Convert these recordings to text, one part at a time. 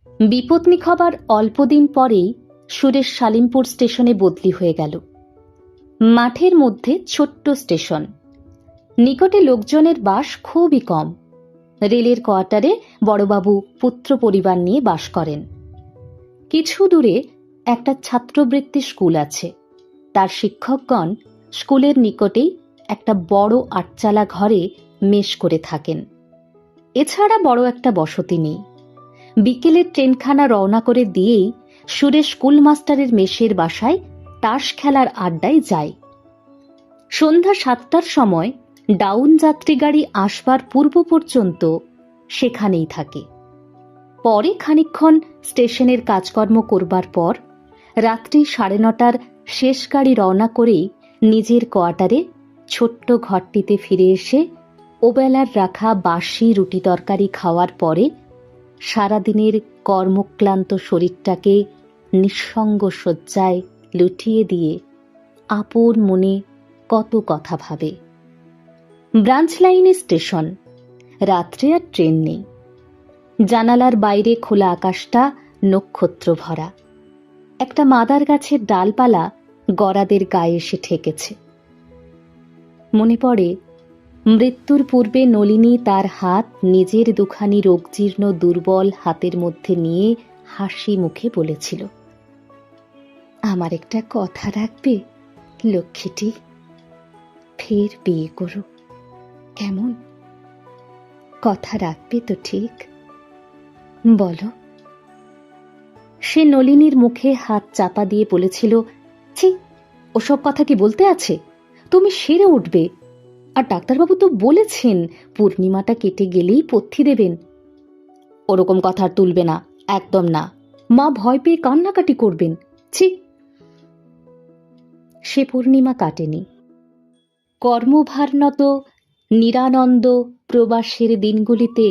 বিপত্নিক হবার অল্পদিন পরেই সুরেশ সালিমপুর স্টেশনে বদলি হয়ে গেল। মাঠের মধ্যে ছোট্ট স্টেশন, নিকটে লোকজনের বাস খুবই কম। রেলের কোয়ার্টারে বড়বাবু পুত্র পরিবার নিয়ে বাস করেন। কিছু দূরে একটা ছাত্রবৃত্তি স্কুল আছে। তার শিক্ষকগণ স্কুলের নিকটেই একটা বড় আটচালা ঘরে মেস করে থাকেন। এছাড়া বড় একটা বসতি নেই। বিকেলের ট্রেনখানা রওনা করে দিয়েই সুরেশ স্কুল মাস্টারের মেসের বাসায় তাস খেলার আড্ডায় যায়। সন্ধ্যা 7টার সময় ডাউন যাত্রী গাড়ি আসবার পূর্ব পর্যন্ত সেখানেই থাকে। পরে খানিকক্ষণ স্টেশনের কাজকর্ম করবার পর রাত্রি 9:30টার শেষ গাড়ি রওনা করেই নিজের কোয়ার্টারে ছোট্ট ঘরটিতে ফিরে এসে ওবেলার রাখা বাসি রুটি তরকারি খাওয়ার পরে সারাদিনের কর্মক্লান্ত শরীরটাকে নিঃসঙ্গ শয্যায় লুটিয়ে দিয়ে আপন মনে কত কথা ভাবে। ব্রাঞ্চ লাইনে স্টেশন, রাত্রে আর ট্রেন নেই। জানালার বাইরে খোলা আকাশটা নক্ষত্র ভরা। একটা মাদার গাছের ডালপালা গরাদের গায়ে এসে ঠেকেছে। মনে পড়ে মৃত্যুর পূর্বে নলিনী তার হাত নিজের দুখানি রোগজীর্ণ দুর্বল হাতের মধ্যে নিয়ে হাসি মুখে বলেছিল, আমার একটা কথা রাখবে লক্ষ্মীটি? ফের বিয়ে করো, কেমন? কথা রাখবে তো ঠিক? বলো। সে নলিনীর মুখে হাত চাপা দিয়ে বলেছিল, ছি, ওসব কথা কি বলতে আছে? তুমি সেরে উঠবে। আর ডাক্তারবাবু তো বলেছেন পূর্ণিমাটা কেটে গেলেই পথ্যি দেবেন। ওরকম কথা আর তুলবে না, একদম না। মা ভয় পেয়ে কান্নাকাটি করবেন। ছি। সে পূর্ণিমা কাটেনি। কর্মভারনত নিরানন্দ প্রবাসের দিনগুলিতে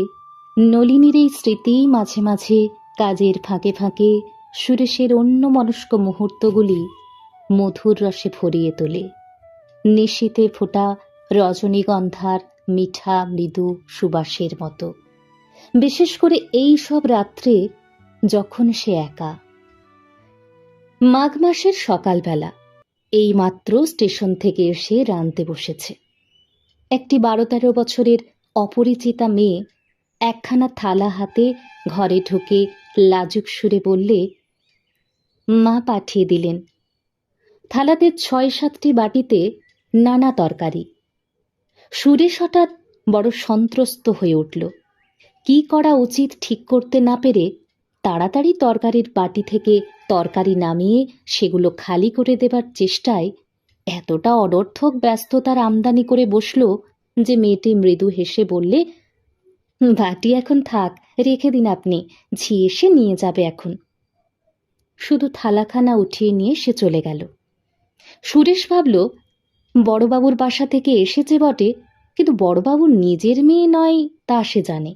নলিনীর এই স্মৃতি মাঝে মাঝে কাজের ফাঁকে ফাঁকে সুরেশের অন্যমনস্ক মুহূর্তগুলি মধুর রসে ভরিয়ে তোলে। নিশীতে ফোটা রজনীগন্ধার মিঠা মৃদু সুবাসের মতো। বিশেষ করে এই সব রাত্রে যখন সে একা। মাঘ মাসের সকালবেলা এইমাত্র স্টেশন থেকে এসে রাঁধতে বসেছে। একটি 12-13 বছরের অপরিচিতা মেয়ে একখানা থালা হাতে ঘরে ঢুকে লাজুক সুরে বললে, মা পাঠিয়ে দিলেন। থালাতে 6-7টি বাটিতে নানা তরকারি। সুরেশ হঠাৎ বড় সন্ত্রস্ত হয়ে উঠল। কি করা উচিত ঠিক করতে না পেরে তাড়াতাড়ি তরকারির বাটি থেকে তরকারি নামিয়ে সেগুলো খালি করে দেবার চেষ্টায় এতটা অনর্থক ব্যস্ততার আমদানি করে বসল যে মেয়েটি মৃদু হেসে বললে, বাটি এখন থাক, রেখে দিন আপনি, ঝি এসে নিয়ে যাবে এখন। শুধু থালাখানা উঠিয়ে নিয়ে সে চলে গেল। সুরেশ ভাবল, বড়বাবুর বাসা থেকে এসেছে বটে, কিন্তু বড়বাবুর নিজের মেয়ে নয় তা সে জানে।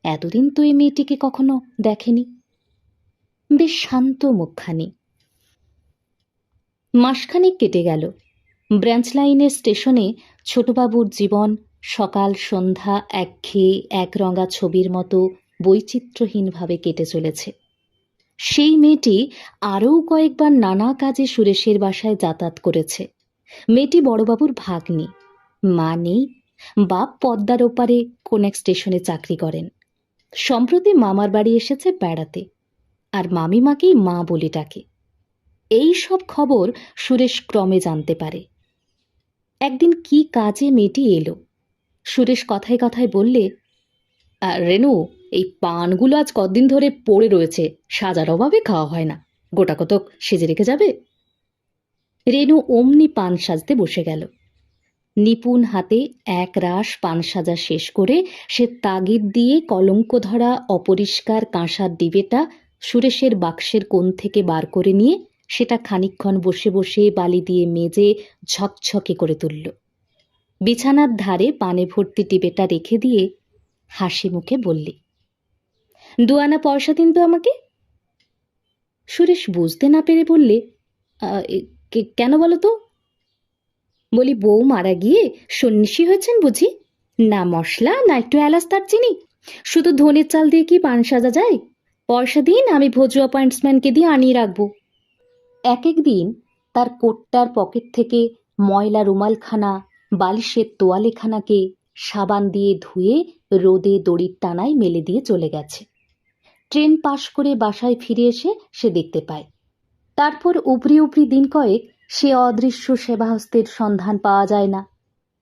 এতদিন তো এই মেয়েটিকে কখনো দেখেনি। বেশ শান্ত মুখখানি। মাসখানেক কেটে গেল। ব্রাঞ্চ লাইনের স্টেশনে ছোটবাবুর জীবন সকাল সন্ধ্যা একঘেয়ে একরঙা ছবির মতো বৈচিত্র্যহীনভাবে কেটে চলেছে। সেই মেয়েটি আরও কয়েকবার নানা কাজে সুরেশের বাসায় যাতায়াত করেছে। মেয়েটি বড়বাবুর ভাগ্নি। মা নেই, বাপ পদ্মার ওপারে কোন এক স্টেশনে চাকরি করেন। সম্প্রতি মামার বাড়ি এসেছে বেড়াতে, আর মামিমাকেই মা বলে ডাকে। এই সব খবর সুরেশ ক্রমে জানতে পারে। একদিন কি কাজে মেয়েটি এলো। সুরেশ কথায় কথায় বললে, রেনু, এই পানগুলো আজ কদিন ধরে পড়ে রয়েছে, সাজার অভাবে খাওয়া হয় না, গোটা কতক সেজে রেখে যাবে? রেনু অমনি পান সাজতে বসে গেল। নিপুণ হাতে এক রাশ পান সাজা শেষ করে সে তাগিদ দিয়ে কলঙ্ক ধরা অপরিষ্কার কাঁসার ডিবেটা সুরেশের বাক্সের কোণ থেকে বার করে নিয়ে সেটা খানিকক্ষণ বসে বসে বালি দিয়ে মেজে ঝকঝকে করে তুলল। বিছানার ধারে পানে ভর্তি ডিবেটা রেখে দিয়ে হাসি মুখে বললে, 2 আনা পয়সা দিন তো আমাকে। সুরেশ বুঝতে না পেরে বললে, কেন বলো তো? বলি, বউ মারা গিয়ে সন্ন্যাসী হয়েছেন বুঝি? না মশলা, না একটু এলাচ দারচিনি, শুধু ধনের চাল দিয়ে কি পান সাজা যায়? পয়সা দিন, আমি ভোজু অ্যাপয়েন্টসম্যানকে দিয়ে আনিয়ে রাখবো। এক এক দিন তার কোটটার পকেট থেকে ময়লা রুমালখানা, বালিশের তোয়ালেখানাকে সাবান দিয়ে ধুয়ে রোদে দড়ির টানায় মেলে দিয়ে চলে গেছে। ট্রেন পাশ করে বাসায় ফিরে এসে সে দেখতে পায়। তারপর উপরি উপরি দিন কয়েক সে অদৃশ্য সেবাহস্তের সন্ধান পাওয়া যায় না।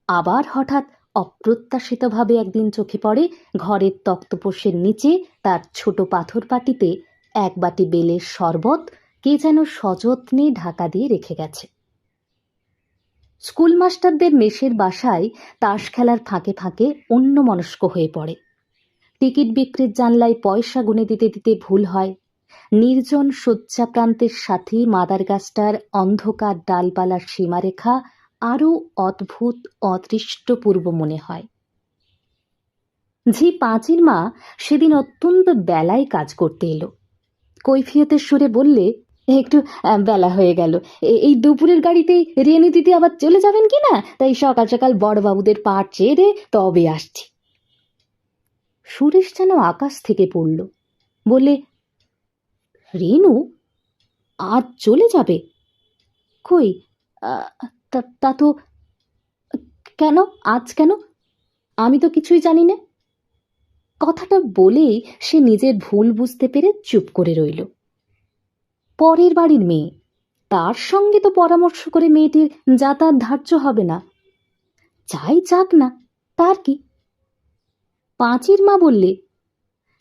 আবার হঠাৎ অপ্রত্যাশিতভাবে একদিন চোখে পড়ে ঘরের তক্তপোষের নিচে তার ছোট পাথর পাটিতে এক বাটি বেলের শরবত কে যেন সযত্নে ঢাকা দিয়ে রেখে গেছে। স্কুল মাস্টারদের মেসের বাসায় তাস খেলার ফাঁকে ফাঁকে অন্যমনস্ক হয়ে পড়ে। টিকিট বিক্রির জানলায় পয়সা গুনে দিতে দিতে ভুল হয়। নির্জন শয্যাপ্রান্তের সাথে মাদার গাছটার অন্ধকার ডালপালার সীমারেখা আরও অদ্ভুত অদৃষ্টপূর্ব মনে হয়। ঝি পাঁচির মা সেদিন অত্যন্ত বেলায় কাজ করতে এলো। কৈফিয়তের সুরে বললে, একটু বেলা হয়ে গেল, এই দুপুরের গাড়িতেই রেনু দিদি আবার চলে যাবেন কি না, তাই সকাল সকাল বড়বাবুদের পাট চেয়ে তবে আসছি। সুরেশ যেন আকাশ থেকে পড়ল। বলে, রেনু আজ চলে যাবে? কই, তা তো কেন? আজ কেন? আমি তো কিছুই জানি না। কথাটা বলেই সে নিজের ভুল বুঝতে পেরে চুপ করে রইল। পরের বাড়ির মেয়ে, তার সঙ্গে তো পরামর্শ করে মেয়েটির যাতায়াত ধার্য হবে না। যাই যাক না, তার কি? পাঁচির মা বললে,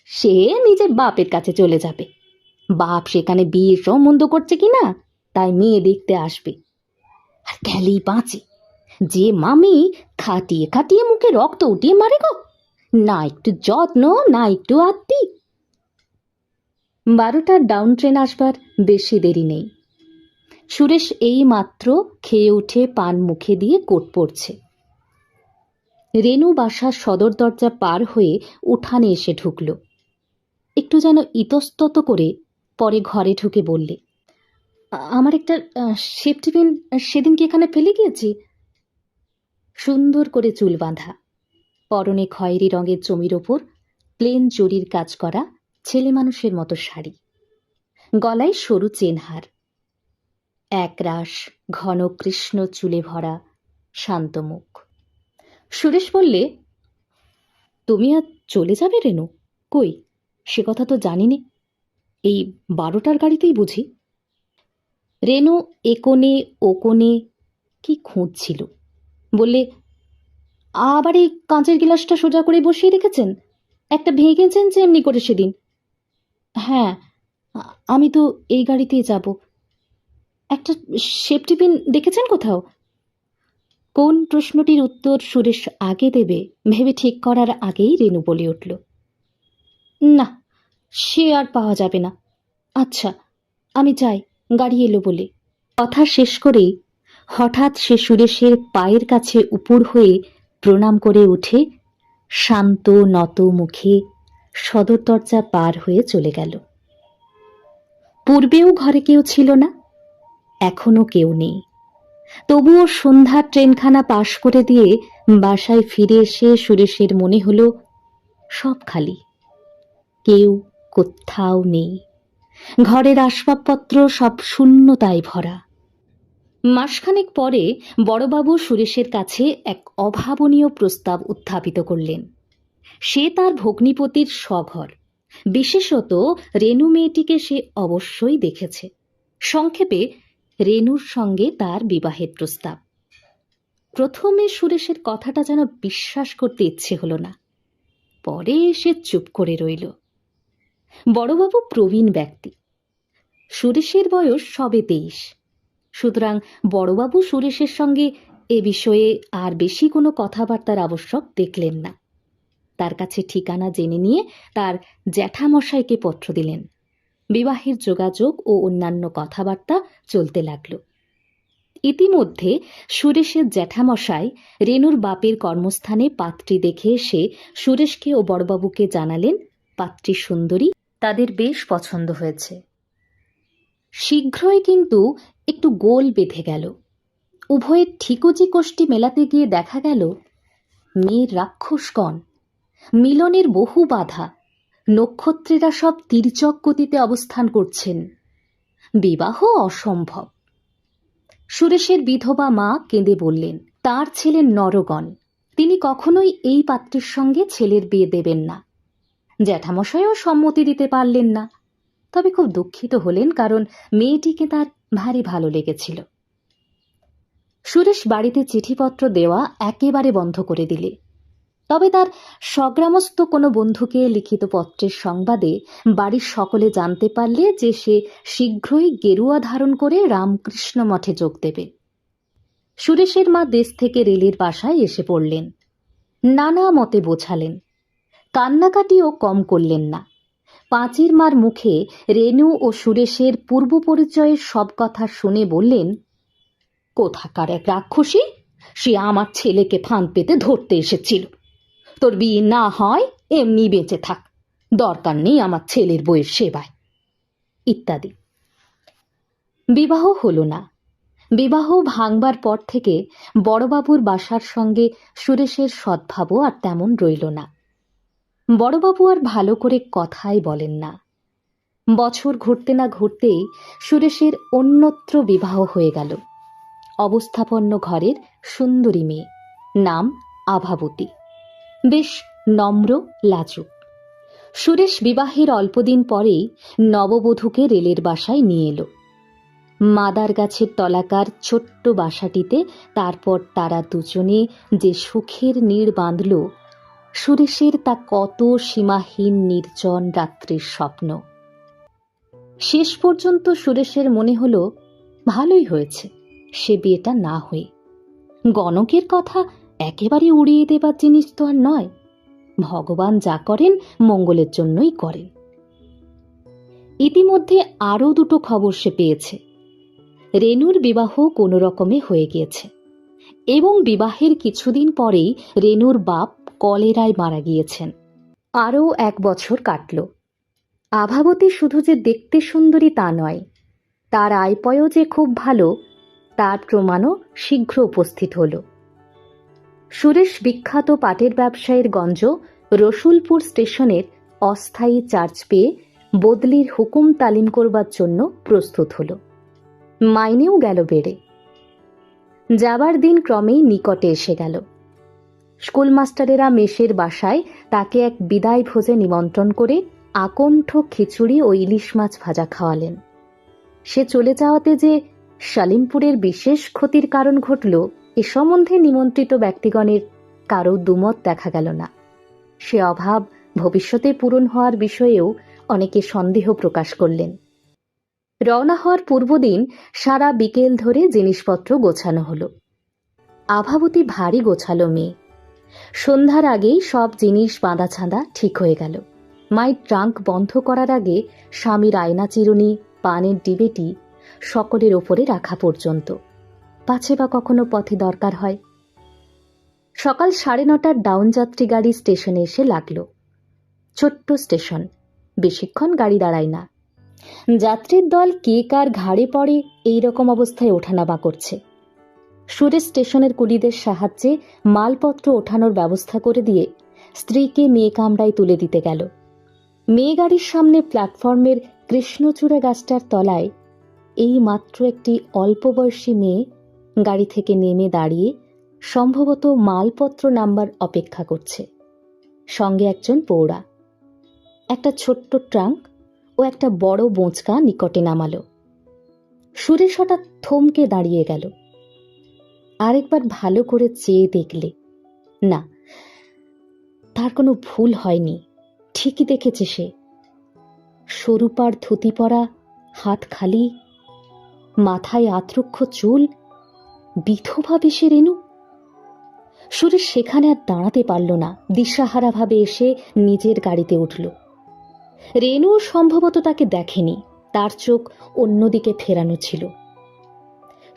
সে নিজের বাপের কাছে চলে যাবে। বাপ সেখানে বিয়ের সম্বন্ধ করছে কিনা, তাই মেয়ে দেখতে আসবে। আর গেলেই বাঁচে, যে মামি খাটিয়ে খাটিয়ে মুখে রক্ত উঠিয়ে মারে গো, না একটু যত্ন, না একটু আত্মি। 12টার ডাউন ট্রেন আসবার বেশি দেরি নেই। সুরেশ এই মাত্র খেয়ে উঠে পান মুখে দিয়ে কোট পড়ছে। রেনু বাসার সদর দরজা পার হয়ে উঠানে এসে ঢুকল। একটু যেন ইতস্তত করে পরে ঘরে ঢুকে বললে, আমার একটা সেফটি পিন সেদিন কি এখানে ফেলে গিয়েছি। সুন্দর করে চুল বাঁধা, পরনে খয়েরি রঙের জমির ওপর প্লেন জরির কাজ করা ছেলে মানুষের মতো শাড়ি, গলায় সরু চেনহার, একরাশ ঘন কৃষ্ণ চুলে ভরা শান্ত মুখ। সুরেশ বললে, তুমি আজ চলে যাবে রেনু? কই, সে কথা তো জানিনি। এই 12টার গাড়িতেই বুঝি। রেনু একোণে ওকোণে কি খুঁজছিল। বললে, আবার এই কাঁচের গ্লাসটা সোজা করে বসিয়ে রেখেছেন? একটা ভেঙেছেন যে এমনি করে সেদিন। হ্যাঁ, আমি তো এই গাড়িতেই যাব। একটা সেফটি পিন দেখেছেন কোথাও? কোন প্রশ্নটির উত্তর সুরেশ আগে দেবে ভেবে ঠিক করার আগেই রেনু বলে উঠল, না, সে আর পাওয়া যাবে না। আচ্ছা, আমি যাই, গাড়ি এলো বলে। কথা শেষ করেই হঠাৎ সে সুরেশের পায়ের কাছে উপুর হয়ে প্রণাম করে উঠে শান্ত নত মুখে সদর দরজা পার হয়ে চলে গেল। পূর্বেও ঘরে কেউ ছিল না, এখনো কেউ নেই। তবুও সন্ধ্যার ট্রেনখানা পাশ করে দিয়ে বাসায় ফিরে এসে সুরেশের মনে হলো সব খালি, কেউ কোথাও নেই। ঘরের আসবাবপত্র সব শূন্যতায় ভরা। মাসখানেক পরে বড়বাবু সুরেশের কাছে এক অভাবনীয় প্রস্তাব উত্থাপিত করলেন। সে তার ভগ্নিপতির স্বঘর, বিশেষত রেনু মেয়েটিকে সে অবশ্যই দেখেছে। সংক্ষেপে রেনুর সঙ্গে তার বিবাহের প্রস্তাব। প্রথমে সুরেশের কথাটা যেন বিশ্বাস করতে ইচ্ছে হলো না, পরে সে চুপ করে রইল। বড়বাবু প্রবীণ ব্যক্তি, সুরেশের বয়স সবে 23। সুতরাং বড়বাবু সুরেশের সঙ্গে এ বিষয়ে আর বেশি কোনো কথাবার্তার আবশ্যক দেখলেন না। তার কাছে ঠিকানা জেনে নিয়ে তার জ্যাঠামশাইকে পত্র দিলেন। বিবাহের যোগাযোগ ও অন্যান্য কথাবার্তা চলতে লাগল। ইতিমধ্যে সুরেশের জ্যাঠামশাই রেনুর বাপের কর্মস্থানে পাত্রী দেখে এসে সুরেশকে ও বড়বাবুকে জানালেন পাত্রী সুন্দরী, তাদের বেশ পছন্দ হয়েছে। শীঘ্রই কিন্তু একটু গোল বেঁধে গেল। উভয়ের ঠিকুজি কোষ্ঠী মেলাতে গিয়ে দেখা গেল মেয়ের রাক্ষসকণ, মিলনের বহু বাধা, নক্ষত্রেরা সব তির্যক গতিতে অবস্থান করছেন। বিবাহ অসম্ভব। সুরেশের বিধবা মা কেঁদে বললেন, তার ছেলে নরগণ, তিনি কখনোই এই পাত্রের সঙ্গে ছেলের বিয়ে দেবেন না। জ্যাঠামশাইও সম্মতি দিতে পারলেন না, তবে খুব দুঃখিত হলেন, কারণ মেয়েটিকে তার ভারী ভালো লেগেছিল। সুরেশ বাড়িতে চিঠিপত্র দেওয়া একেবারে বন্ধ করে দিলে, তবে তার স্বগ্রামস্থ কোনো বন্ধুকে লিখিত পত্রের সংবাদে বাড়ির সকলে জানতে পারলে যে সে শীঘ্রই গেরুয়া ধারণ করে রামকৃষ্ণ মঠে যোগ দেবে। সুরেশের মা দেশ থেকে রেলের বাসায় এসে পড়লেন, নানা মতে বোঝালেন, কান্নাকাটিও কম করলেন না। পাঁচির মার মুখে রেণু ও সুরেশের পূর্ব পরিচয়ের সব কথা শুনে বললেন, কোথাকার এক রাক্ষসী, সে আমার ছেলেকে ফাঁদ পেতে ধরতে এসেছিল। তোর বিয়ে না হয় এমনি বেঁচে থাক, দরকার নেই আমার ছেলের বইয়ের সেবায়, ইত্যাদি। বিবাহ হলো না। বিবাহ ভাঙবার পর থেকে বড়বাবুর বাসার সঙ্গে সুরেশের সদ্ভাবও আর তেমন রইল না। বড়বাবু আর ভালো করে কথাই বলেন না। বছর ঘুরতে না ঘুরতেই সুরেশের অন্যত্র বিবাহ হয়ে গেল। অবস্থাপন্ন ঘরের সুন্দরী মেয়ে, নাম আভাবতী, বেশ নম্র লাজুক। সুরেশ বিবাহের অল্পদিন পরেই নববধূকে রেলের বাসায় নিয়ে এলো। মাদার গাছের তলাকার ছোট্ট বাসাটিতে তারপর তারা দুজনে যে সুখের নীড় বাঁধল, সুরেশের তা কত সীমাহীন নির্জন রাত্রির স্বপ্ন। শেষ পর্যন্ত সুরেশের মনে হলো ভালোই হয়েছে সে বিয়েটা না হয়ে। গণকের কথা একেবারে উড়িয়ে দেবার জিনিস তো আর নয়। ভগবান যা করেন মঙ্গলের জন্যই করেন। ইতিমধ্যে আরও দুটো খবর সে পেয়েছে। রেনুর বিবাহ কোনো রকমে হয়ে গিয়েছে এবং বিবাহের কিছুদিন পরেই রেনুর বাপ কলেরায় মারা গিয়েছেন। আরও 1 বছর কাটল। আভাবতী শুধু যে দেখতে সুন্দরী তা নয়, তার আয়পয়ও যে খুব ভালো তার প্রমাণও শীঘ্র উপস্থিত হল। সুরেশ বিখ্যাত পাটের ব্যবসায়ীর গঞ্জ রসুলপুর স্টেশনের অস্থায়ী চার্জ পেয়ে বদলির হুকুম তালিম করবার জন্য প্রস্তুত হল। মাইনেও গেল বেড়ে। যাবার দিন ক্রমেই নিকটে এসে গেল। স্কুলমাস্টারেরা মেসের বাসায় তাকে এক বিদায় ভোজে নিমন্ত্রণ করে আকণ্ঠ খিচুড়ি ও ইলিশ মাছ ভাজা খাওয়ালেন। সে চলে যাওয়াতে যে শালিমপুরের বিশেষ ক্ষতির কারণ ঘটল এ সম্বন্ধে নিমন্ত্রিত ব্যক্তিগণের কারও দুমত দেখা গেল না। সে অভাব ভবিষ্যতে পূরণ হওয়ার বিষয়েও অনেকে সন্দেহ প্রকাশ করলেন। রওনা হওয়ার পূর্বদিন সারা বিকেল ধরে জিনিসপত্র গোছানো হলো। আভাবতী ভারী গোছালো মেয়ে। সন্ধ্যার আগেই সব জিনিস বাঁধা ছাঁদা ঠিক হয়ে গেল। মায়ের ট্রাঙ্ক বন্ধ করার আগে স্বামীর আয়না চিরুনি, পানের ডিবেটি সকলের ওপরে রাখা পর্যন্ত, পাছে বা কখনো পথে দরকার হয়। সকাল 9:30টার ডাউন যাত্রী গাড়ি স্টেশনে এসে লাগল। ছোট্ট স্টেশন, বেশিক্ষণ গাড়ি দাঁড়ায় না। যাত্রীর দল কে কার ঘাড়ে পড়ে এই রকম অবস্থায় ওঠানামা করছে। সুরেশ স্টেশনের কুলিদের সাহায্যে মালপত্র ওঠানোর ব্যবস্থা করে দিয়ে স্ত্রীকে মেয়ে কামরায় তুলে দিতে গেল। মেয়ে গাড়ির সামনে প্ল্যাটফর্মের কৃষ্ণচূড়া গাছটার তলায় এই মাত্র একটি অল্প বয়সী মেয়ে গাড়ি থেকে নেমে দাঁড়িয়ে সম্ভবত মালপত্র নাম্বার অপেক্ষা করছে। সঙ্গে একজন পৌরা। একটা ছোট্ট ট্রাঙ্ক ও একটা বড় বোঁচকা নিকটে নামালো। সুরেশ হঠাৎ থমকে দাঁড়িয়ে গেল। আরেকবার ভালো করে চেয়ে দেখলে, না, তার কোনো ভুল হয়নি, ঠিকই দেখেছে সে। সরুপার ধুতি পরা, হাত খালি, মাথায় আতরুক্ষ চুল, বিধবা বেশে রেনু। সুরেশ সেখানে আর দাঁড়াতে পারল না, দিশাহারা ভাবে এসে নিজের গাড়িতে উঠল। রেনু সম্ভবত তাকে দেখেনি, তার চোখ অন্যদিকে ফেরানো ছিল।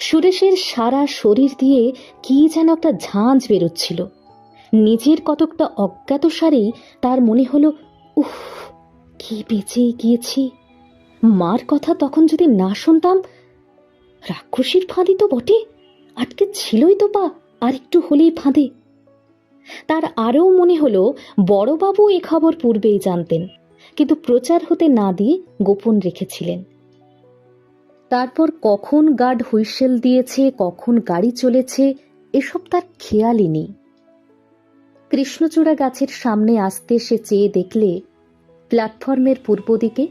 সুরেশের সারা শরীর দিয়ে কি যেন একটা ঝাঁঝ বেরোচ্ছিল। নিজের কতকটা অজ্ঞাত সারেই তার মনে হলো, উফ, কি বেঁচে গিয়েছি। মার কথা তখন যদি না শুনতাম। রাক্ষসীর ফাঁদই তো বটে, আটকে ছিলই তো পা, আর একটু হলেই ফাঁদে। তার আরও মনে হলো বড়বাবু এ খবর পূর্বেই জানতেন, কিন্তু প্রচার হতে না দিয়ে গোপন রেখেছিলেন। তারপর কখন গার্ড হুইসেল দিয়েছে, কখন গাড়ি চলেছে, এসব তার খেয়ালই নেই। কৃষ্ণচূড়া গাছের সামনে আসতে সে চেয়ে দেখলে প্ল্যাটফর্মের পূর্ব দিকে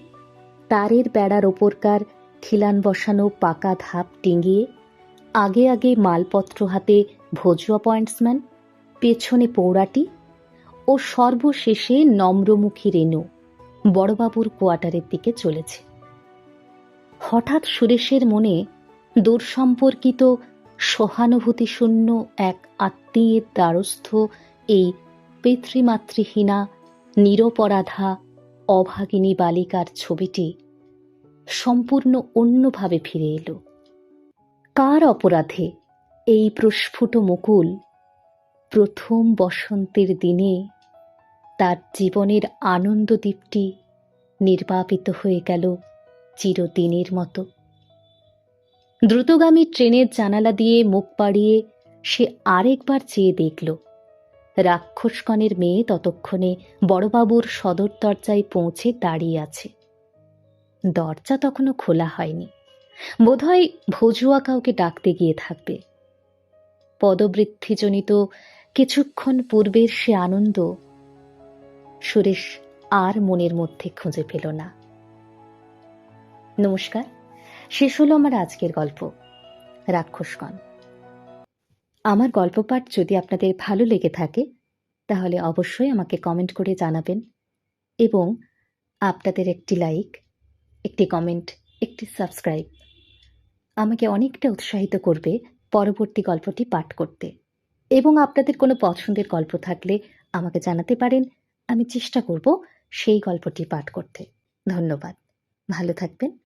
তারের বেড়ার ওপরকার খিলান বসানো পাকা ধাপ ডিঙিয়ে আগে আগে মালপত্র হাতে ভোজুয়া পয়েন্টসম্যান, পেছনে পৌরাটি ও সর্বশেষে নম্রমুখী রেনু বড়বাবুর কোয়ার্টারের দিকে চলেছে। হঠাৎ সুরেশের মনে দূর সম্পর্কিত সহানুভূতিশূন্য এক আত্মীয়ের দ্বারস্থ এই পিতৃমাতৃহীনা নিরপরাধা অভাগিনী বালিকার ছবিটি সম্পূর্ণ অন্যভাবে ফিরে এলো। কার অপরাধে এই প্রস্ফুট মুকুল প্রথম বসন্তের দিনে তার জীবনের আনন্দদ্বীপটি নির্বাপিত হয়ে গেল চিরদিনের মতো। দ্রুতগামী ট্রেনের জানালা দিয়ে মুখ বাড়িয়ে সে আরেকবার চেয়ে দেখল রাক্ষসগণের মেয়ে ততক্ষণে বড়বাবুর সদর দরজায় পৌঁছে দাঁড়িয়ে আছে। দরজা তখনও খোলা হয়নি, বোধহয় ভজুয়া কাউকে ডাকতে গিয়ে থাকবে। পদবৃদ্ধিজনিত কিছুক্ষণ পূর্বের সে আনন্দ সুরেশ আর মনের মধ্যে খুঁজে পেল না। নমস্কার, শেষ হলো আমার আজকের গল্প রাক্ষসগণ। আমার গল্প পাঠ যদি আপনাদের ভালো লেগে থাকে তাহলে অবশ্যই আমাকে কমেন্ট করে জানাবেন, এবং আপনাদের একটি লাইক, একটি কমেন্ট, একটি সাবস্ক্রাইব আমাকে অনেকটা উৎসাহিত করবে পরবর্তী গল্পটি পাঠ করতে। এবং আপনাদের কোনো পছন্দের গল্প থাকলে আমাকে জানাতে পারেন, আমি চেষ্টা করব সেই গল্পটি পাঠ করতে। ধন্যবাদ, ভালো থাকবেন।